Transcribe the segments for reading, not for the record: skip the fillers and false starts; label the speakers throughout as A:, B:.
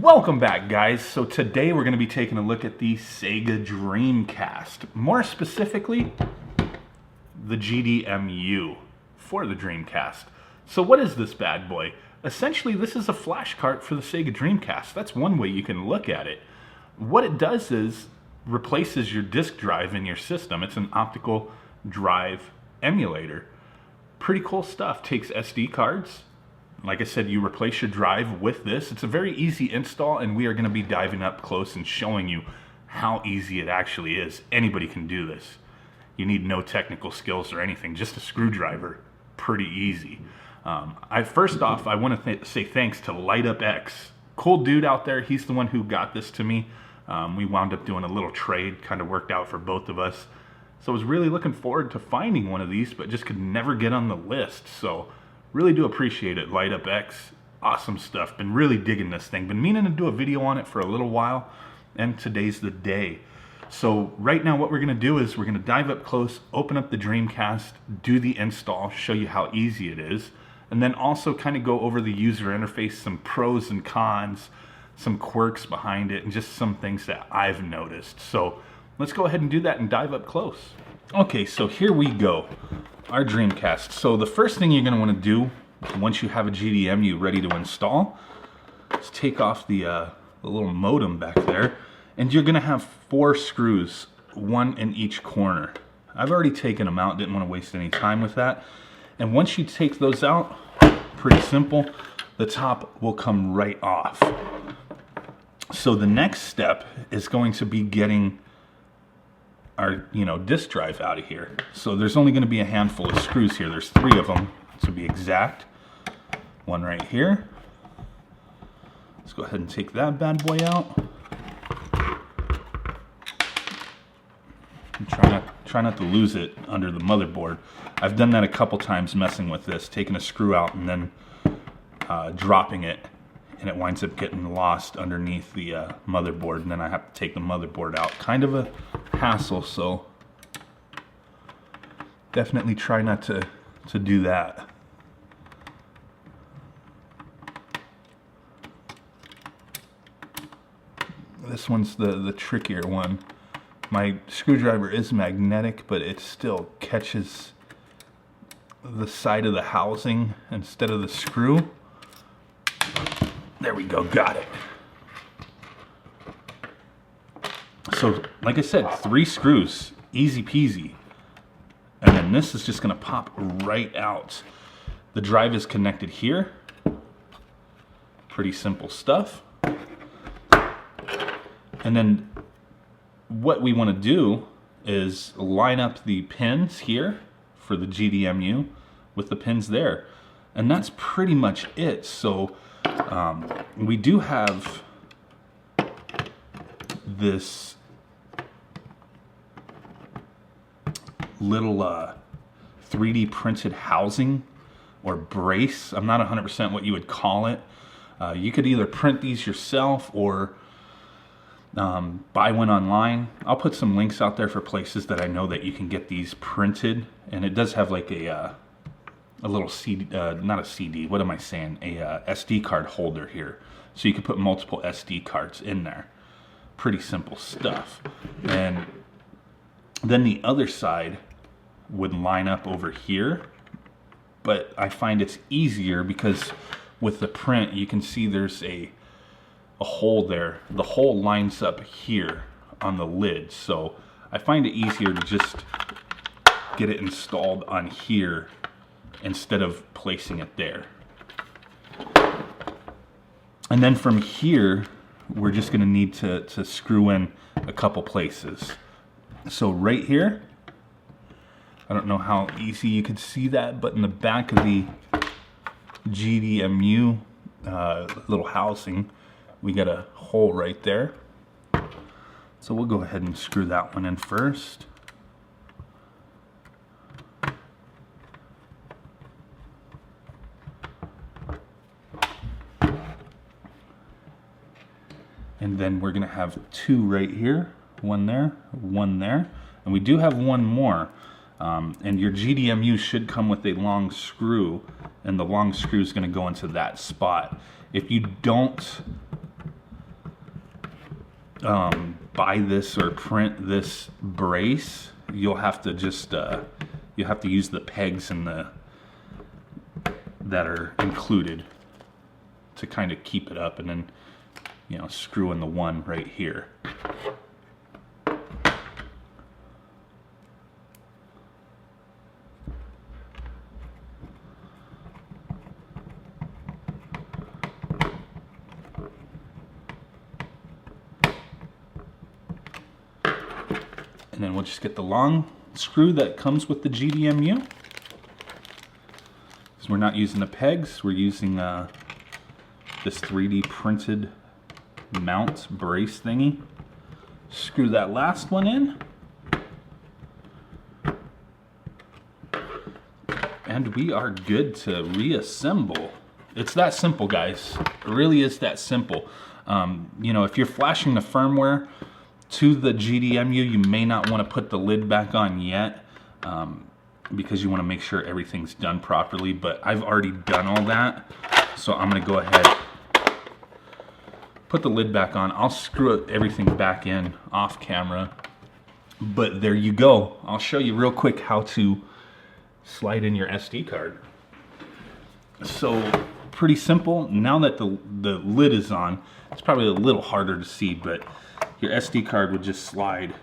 A: Welcome back, guys. So today we're going to be taking a look at the Sega Dreamcast. More specifically, the GDEMU for the Dreamcast. So what is this bad boy? Essentially, this is a flash cart for the Sega Dreamcast. That's one way you can look at it. What it does is replaces your disk drive in your system. It's an optical drive emulator. Pretty cool stuff. Takes SD cards. Like I said, you replace your drive with this. It's a very easy install, and we are going to be diving up close and showing you how easy it actually is. Anybody can do this. You need no technical skills or anything, just a screwdriver. Pretty easy. First off, I want to say thanks to LightUpX. Cool dude out there. He's the one who got this to me. We wound up doing a little trade, kind of worked out for both of us. So I was really looking forward to finding one of these, but just could never get on the list. So really do appreciate it, LightUpX. Awesome stuff. Been really digging this thing. Been meaning to do a video on it for a little while, and today's the day. So right now what we're going to do is we're going to dive up close, open up the Dreamcast, do the install, show you how easy it is, and then also kind of go over the user interface, some pros and cons, some quirks behind it, and just some things that I've noticed. So let's go ahead and do that and dive up close. Okay, so here we go. Our Dreamcast. So the first thing you're going to want to do once you have a GDEMU ready to install is take off the little modem back there, and you're going to have 4 screws, one in each corner. I've already taken them out, didn't want to waste any time with that. And once you take those out, pretty simple, the top will come right off. So the next step is going to be getting our disk drive out of here. So there's only going to be a handful of screws here. There's 3 of them to be exact. One right here. Let's go ahead and take that bad boy out. And try not to lose it under the motherboard. I've done that a couple times messing with this, taking a screw out and then dropping it, and it winds up getting lost underneath the motherboard, and then I have to take the motherboard out. Kind of a hassle, so definitely try not to do that. This one's the trickier one. My screwdriver is magnetic, but it still catches the side of the housing instead of the screw. There we go, got it. So, like I said, 3 screws, easy peasy. And then this is just gonna pop right out. The drive is connected here. Pretty simple stuff. And then what we wanna do is line up the pins here for the GDEMU with the pins there. And that's pretty much it. So we do have this little 3D printed housing or brace. I'm not 100% what you would call it. You could either print these yourself or buy one online. I'll put some links out there for places that I know that you can get these printed, and it does have like a little CD, not a CD, what am I saying, a SD card holder here. So you can put multiple SD cards in there. Pretty simple stuff. And then the other side would line up over here, but I find it's easier because with the print you can see there's a hole there. The hole lines up here on the lid, so I find it easier to just get it installed on here instead of placing it there. And then from here we're just going to need to screw in a couple places. So right here, I don't know how easy you could see that, but in the back of the GDEMU little housing, we got a hole right there. So we'll go ahead and screw that one in first. And then we're gonna have 2 right here, one there, and we do have one more. And your GDEMU should come with a long screw, and the long screw is gonna go into that spot. If you don't buy this or print this brace, you'll have to just you'll have to use the pegs and that are included to kind of keep it up, and then, you know, screw in the one right here. And then we'll just get the long screw that comes with the GDEMU. Because we're not using the pegs, we're using this 3D printed mount brace thingy. Screw that last one in. And we are good to reassemble. It's that simple, guys. It really is that simple. You know, if you're flashing the firmware to the GDEMU, you may not want to put the lid back on yet, because you want to make sure everything's done properly, but I've already done all that, so I'm going to go ahead, put the lid back on. I'll screw everything back in off camera, but there you go. I'll show you real quick how to slide in your SD card. So pretty simple. Now that the lid is on, it's probably a little harder to see, but your SD card would just slide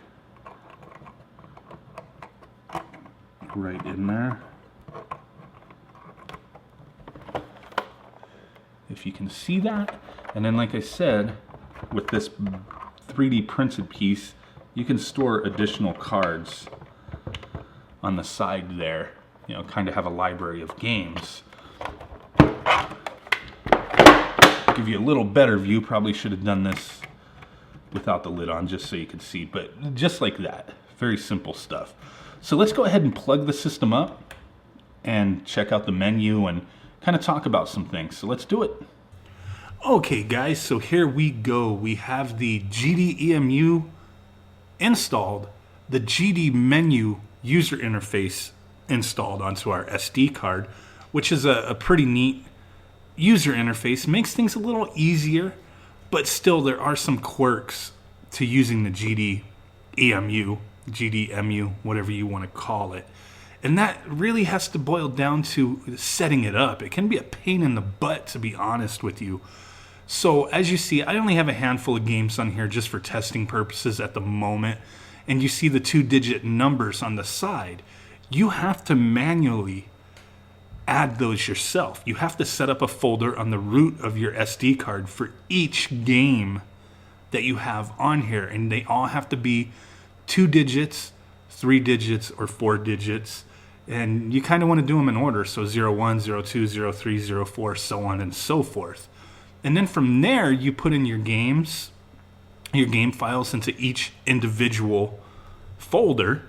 A: right in there. If you can see that. And then, like I said, with this 3D printed piece, you can store additional cards on the side there. You know, kind of have a library of games. Give you a little better view. Probably should have done this without the lid on, just so you could see, but just like that. Very simple stuff. So let's go ahead and plug the system up and check out the menu and kind of talk about some things. So let's do it. Okay guys, so here we go. We have the GDEMU installed, the GDEMU user interface installed onto our SD card, which is a pretty neat user interface. Makes things a little easier, but still there are some quirks to using the GDEMU, whatever you want to call it. And that really has to boil down to setting it up. It can be a pain in the butt, to be honest with you. So as you see, I only have a handful of games on here just for testing purposes at the moment. And you see the 2-digit numbers on the side. You have to manually add those yourself. You have to set up a folder on the root of your SD card for each game that you have on here, and they all have to be 2 digits, 3 digits, or 4 digits, and you kind of want to do them in order, so 01, 02, 03, 04, so on and so forth. And then from there, you put in your games, your game files into each individual folder,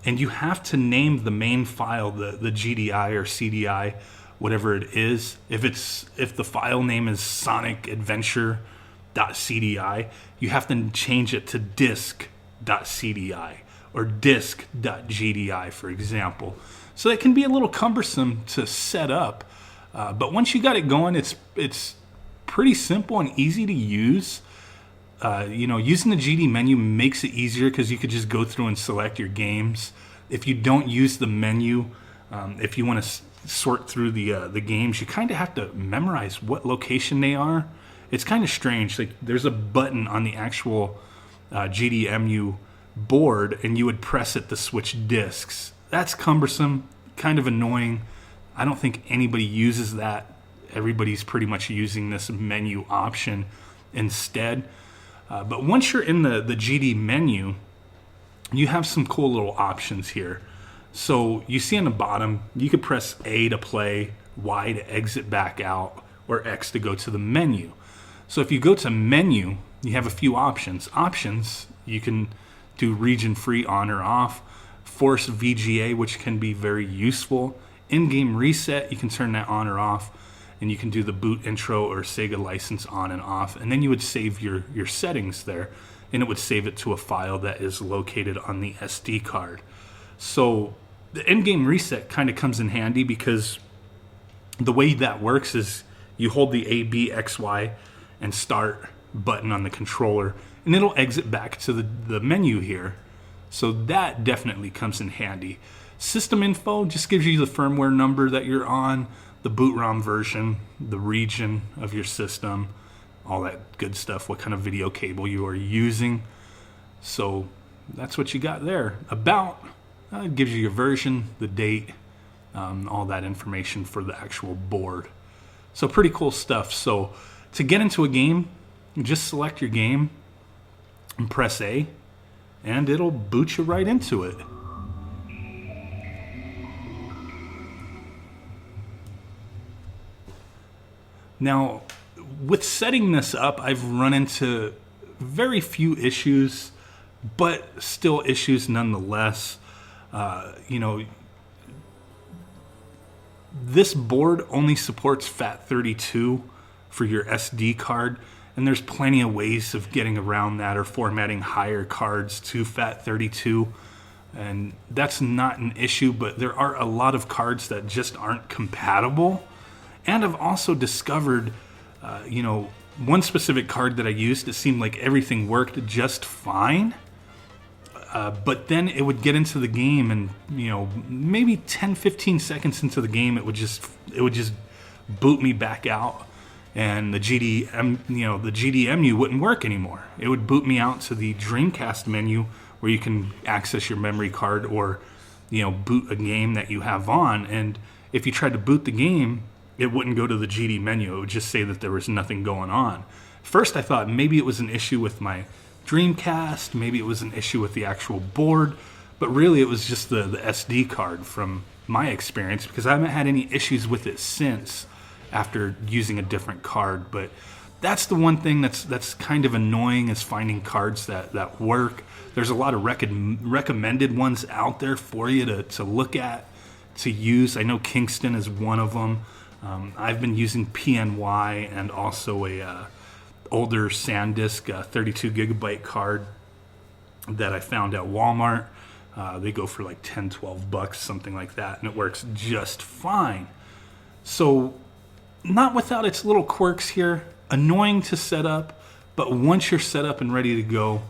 A: and you have to name the main file, the GDI or CDI, whatever it is. If the file name is sonicadventure.cdi, you have to change it to disk.cdi or disk.gdi, for example. So that can be a little cumbersome to set up, but once you got it going, it's pretty simple and easy to use. You know, using the GDEMU makes it easier because you could just go through and select your games. If you don't use the menu, if you want to sort through the games, you kind of have to memorize what location they are. It's kind of strange. Like, there's a button on the actual GDEMU board, and you would press it to switch disks. That's cumbersome, kind of annoying. I don't think anybody uses that. Everybody's pretty much using this menu option instead. But once you're in the GD menu, you have some cool little options here. So you see on the bottom, you could press A to play, Y to exit back out, or X to go to the menu. So if you go to menu, you have a few options. Options, you can do region free on or off, force VGA, which can be very useful. In-game reset, you can turn that on or off. And you can do the boot intro or Sega license on and off. And then you would save your settings there. And it would save it to a file that is located on the SD card. So the in-game reset kind of comes in handy because the way that works is you hold the A, B, X, Y, and start button on the controller, and it'll exit back to the menu here. So that definitely comes in handy. System info just gives you the firmware number that you're on, the boot ROM version, the region of your system, all that good stuff, what kind of video cable you are using. So that's what you got there. About it gives you your version, the date, all that information for the actual board. So pretty cool stuff. So to get into a game, just select your game and press A, and it'll boot you right into it. Now, with setting this up, I've run into very few issues, but still issues nonetheless. This board only supports FAT32 for your SD card, and there's plenty of ways of getting around that or formatting higher cards to FAT32, and that's not an issue, but there are a lot of cards that just aren't compatible. And I've also discovered, one specific card that I used, it seemed like everything worked just fine. But then it would get into the game, and maybe 10-15 seconds into the game, it would just boot me back out, and the GDEMU wouldn't work anymore. It would boot me out to the Dreamcast menu where you can access your memory card or boot a game that you have on. And if you tried to boot the game, it wouldn't go to the GD menu. It would just say that there was nothing going on. First, I thought maybe it was an issue with my Dreamcast, maybe it was an issue with the actual board, but really it was just the SD card from my experience, because I haven't had any issues with it since after using a different card. But that's the one thing that's kind of annoying, is finding cards that work. There's a lot of recommended ones out there for you to look at, to use. I know Kingston is one of them. I've been using PNY and also a older SanDisk 32 gigabyte card that I found at Walmart. They go for like $10-12, something like that, and it works just fine. So not without its little quirks here. Annoying to set up, but once you're set up and ready to go,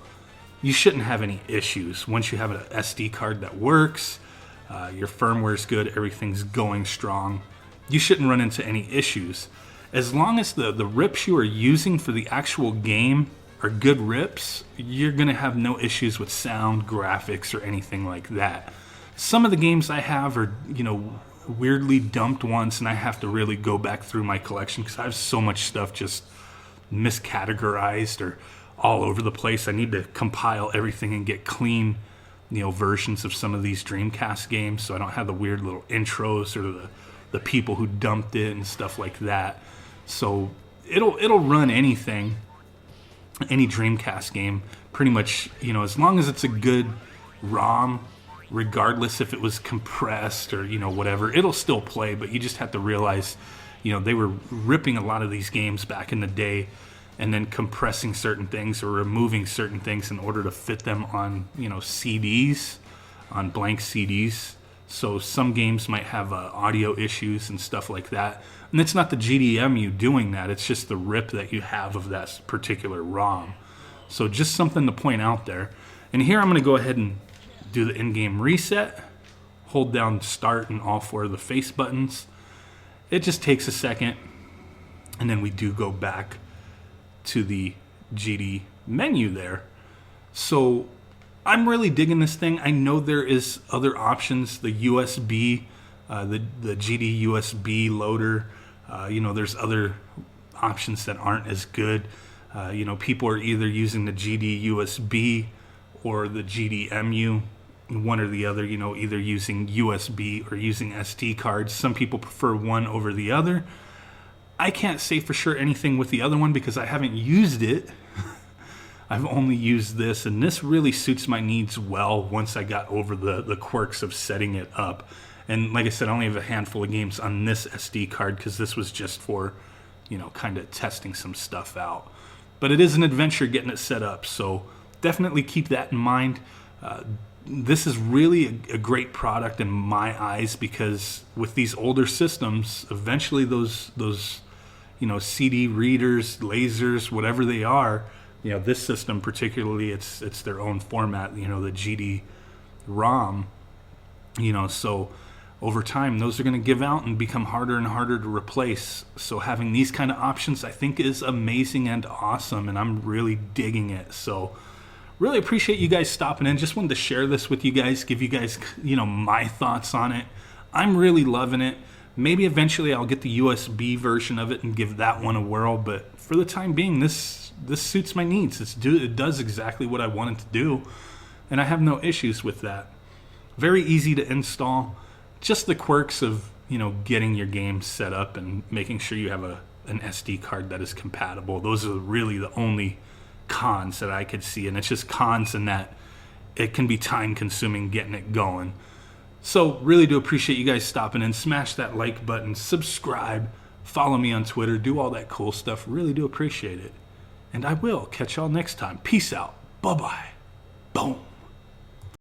A: you shouldn't have any issues. Once you have an SD card that works, your firmware's good, everything's going strong, you shouldn't run into any issues. As long as the rips you are using for the actual game are good rips, you're going to have no issues with sound, graphics, or anything like that. Some of the games I have are, weirdly dumped once, and I have to really go back through my collection because I have so much stuff just miscategorized or all over the place. I need to compile everything and get clean, versions of some of these Dreamcast games, so I don't have the weird little intros or the people who dumped it and stuff like that. So it'll run anything, any Dreamcast game, pretty much, as long as it's a good ROM, regardless if it was compressed or, whatever, it'll still play. But you just have to realize, they were ripping a lot of these games back in the day and then compressing certain things or removing certain things in order to fit them on, CDs, on blank CDs. So some games might have audio issues and stuff like that. And it's not the GDEMU doing that. It's just the rip that you have of that particular ROM. So just something to point out there. And here I'm going to go ahead and do the in-game reset. Hold down start and all four of the face buttons. It just takes a second. And then we do go back to the GD menu there. So I'm really digging this thing. I know there is other options, the USB, the GD USB loader. There's other options that aren't as good. People are either using the GD USB or the GDEMU, one or the other, either using USB or using SD cards. Some people prefer one over the other. I can't say for sure anything with the other one because I haven't used it. I've only used this, and this really suits my needs well once I got over the quirks of setting it up. And like I said, I only have a handful of games on this SD card because this was just for, kind of testing some stuff out. But it is an adventure getting it set up, so definitely keep that in mind. This is really a great product in my eyes because with these older systems, eventually those CD readers, lasers, whatever they are. This system particularly, it's their own format, the GD-ROM, so over time, those are going to give out and become harder and harder to replace. So having these kind of options, I think, is amazing and awesome, and I'm really digging it. So really appreciate you guys stopping in. Just wanted to share this with you guys, give you guys, my thoughts on it. I'm really loving it. Maybe eventually I'll get the USB version of it and give that one a whirl, but for the time being, this suits my needs. It does exactly what I want it to do, and I have no issues with that. Very easy to install. Just the quirks of, getting your game set up and making sure you have an SD card that is compatible. Those are really the only cons that I could see, and it's just cons in that it can be time consuming getting it going. So really do appreciate you guys stopping in. Smash that like button, subscribe, follow me on Twitter, do all that cool stuff. Really do appreciate it. And I will catch y'all next time. Peace out. Bye-bye.